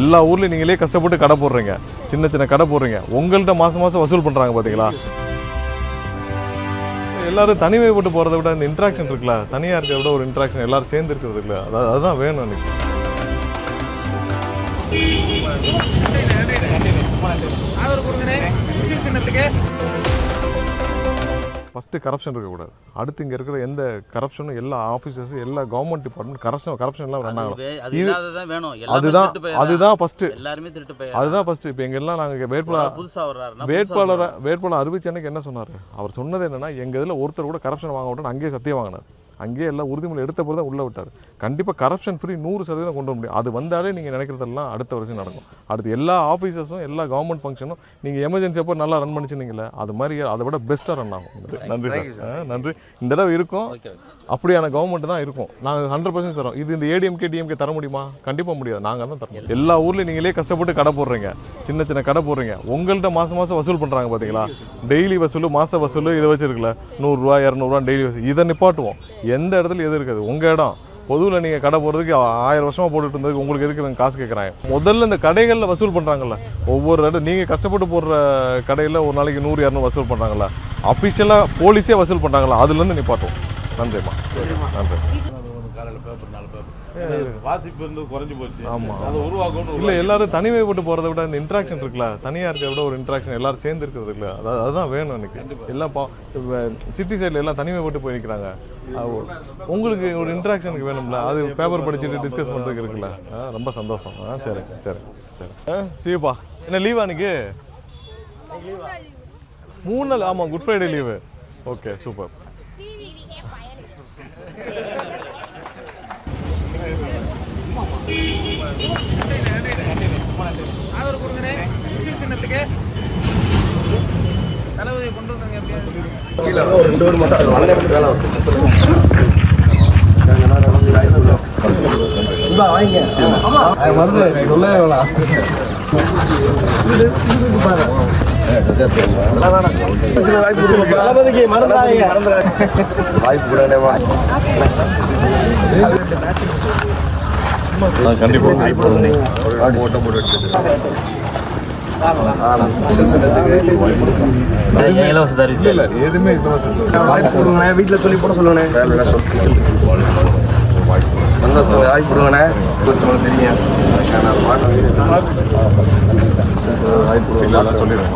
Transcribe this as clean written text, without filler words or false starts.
எல்லா ஊர்லேயும் நீங்களே கஷ்டப்பட்டு கடை போடுறீங்க, சின்ன சின்ன கடை போடுறீங்க, உங்கள்கிட்ட மாதம் மாதம் வசூல் பண்ணுறாங்க பார்த்தீங்களா? எல்லாரும் தனிமைப்பட்டு போகிறத விட இந்த இன்ட்ராக்ஷன் இருக்குல்ல, தனியாக இருக்கிறத விட ஒரு இன்ட்ராக்ஷன் எல்லாரும் சேர்ந்து இருக்கிறது இருக்குல்ல, அதுதான் வேணும் எனக்கு. ஃபஸ்ட்டு கரப்ஷன் இருக்கக்கூடாது. அடுத்து இங்கே இருக்கிற எந்த கரப்ஷனும் எல்லா ஆஃபீஸர்ஸும் எல்லா கவர்மெண்ட் டிபார்ட்மெண்ட் கரப்ஷன் எல்லாம் ரன் ஆகணும். அதுதான் ஃபஸ்ட்டு. அதுதான் ஃபஸ்ட்டு. இப்போ எங்கெல்லாம் நாங்கள் வேட்பாளர் அறிவிச்ச அன்னைக்கு என்ன சொன்னார்? அவர் சொன்னது என்னன்னா, எங்கள் இதில் ஒருத்தர் கூட கரப்ஷன் வாங்க விட்டோன்னு அங்கேயே சத்தியம் வாங்கினார். அங்கேயே எல்லாம் உறுதிமொழி எடுத்த போது தான் உள்ளே விட்டார். கண்டிப்பாக கரப்ஷன் ஃப்ரீ 100% கொண்டு வர முடியும். அது வந்தாலே நீங்கள் நினைக்கிறதெல்லாம் அடுத்த வருஷம் நடக்கும். அடுத்து எல்லா ஆஃபீஸர்ஸும் எல்லா கவர்மெண்ட் ஃபங்க்ஷனும் நீங்கள் எமர்ஜென்சி அப்போ நல்லா ரன் பண்ணிச்சுனீங்களே, அது மாதிரி அதை விட பெஸ்ட்டாக ரன் ஆகும். நன்றி சார், நன்றி. இந்த தடவை இருக்கும், அப்படியான கவர்மெண்ட் தான் இருக்கும். நாங்கள் 100% தரோம். இது இந்த ஏடிஎம்கே டிஎம்கே தர முடியுமா? கண்டிப்பாக முடியாது. நாங்கள் தான் தரோம். எல்லா ஊர்லேயும் நீங்களே கஷ்டப்பட்டு கடை போடுறீங்க, சின்ன சின்ன கடை போடுறீங்க, உங்கள்கிட்ட மாதம் மாதம் வசூல் பண்ணுறாங்க பார்த்தீங்களா? டெய்லி வசூல், மாத வசூல், இதை வச்சுருக்கல 100 ரூபா 200 ரூபா டெய்லி வசூல். இதை நிப்பாட்டுவோம். எந்த இடத்துல எது இருக்காது, உங்கள் இடம். பொதுவில் நீங்கள் கடை போகிறதுக்கு 1000 வருஷமாக போட்டுட்டு இருந்ததுக்கு உங்களுக்கு எதுக்கு இவங்க காசு கேட்குறாங்க? முதல்ல இந்த கடைகளில் வசூல் பண்ணுறாங்கல்ல, ஒவ்வொரு இடம் நீங்கள் கஷ்டப்பட்டு போடுற கடையில் ஒரு நாளைக்கு 100-200 வசூல் பண்ணுறாங்களா? அஃபிஷியலாக போலீஸே வசூல் பண்ணுறாங்களா? அதுலேருந்து நிப்பாட்டும். நன்றிம்மா, நன்றி. வாசிப்பு குறைஞ்சி போச்சு. ஆமாம், அதை உருவாக்கணும். இல்லை, எல்லாரும் தனிமைப்பட்டு போகிறத விட இந்த இன்ட்ராக்ஷன் இருக்குல்ல, தனியாக இருக்கிறத விட ஒரு இன்ட்ராக்ஷன் எல்லாரும் சேர்ந்து இருக்கிறது இருக்குல்ல, அதுதான் வேணும் எனக்கு. எல்லாம் சிட்டி சைடில் எல்லாம் தனிமைப்பட்டு போய் நிற்கிறாங்க. உங்களுக்கு ஒரு இன்ட்ராக்ஷனுக்கு வேணும்ல, அது பேப்பர் படிச்சுட்டு டிஸ்கஸ் பண்ணுறதுக்கு இருக்குல்ல, ரொம்ப சந்தோஷம். சரி சரி சரி. சிவப்பா, என்ன லீவா அன்னைக்கு? 3 நாள். ஆமாம், good Friday leave. Okay, super. கண்டிப்பாக எதுவுமே வீட்டில் சொல்லி போட சொல்லுவேன். சந்தோஷம், வாய்ப்பு கொடுங்கண்ணே. தெரியும் வாய்ப்பு சொல்லிடுவேன்.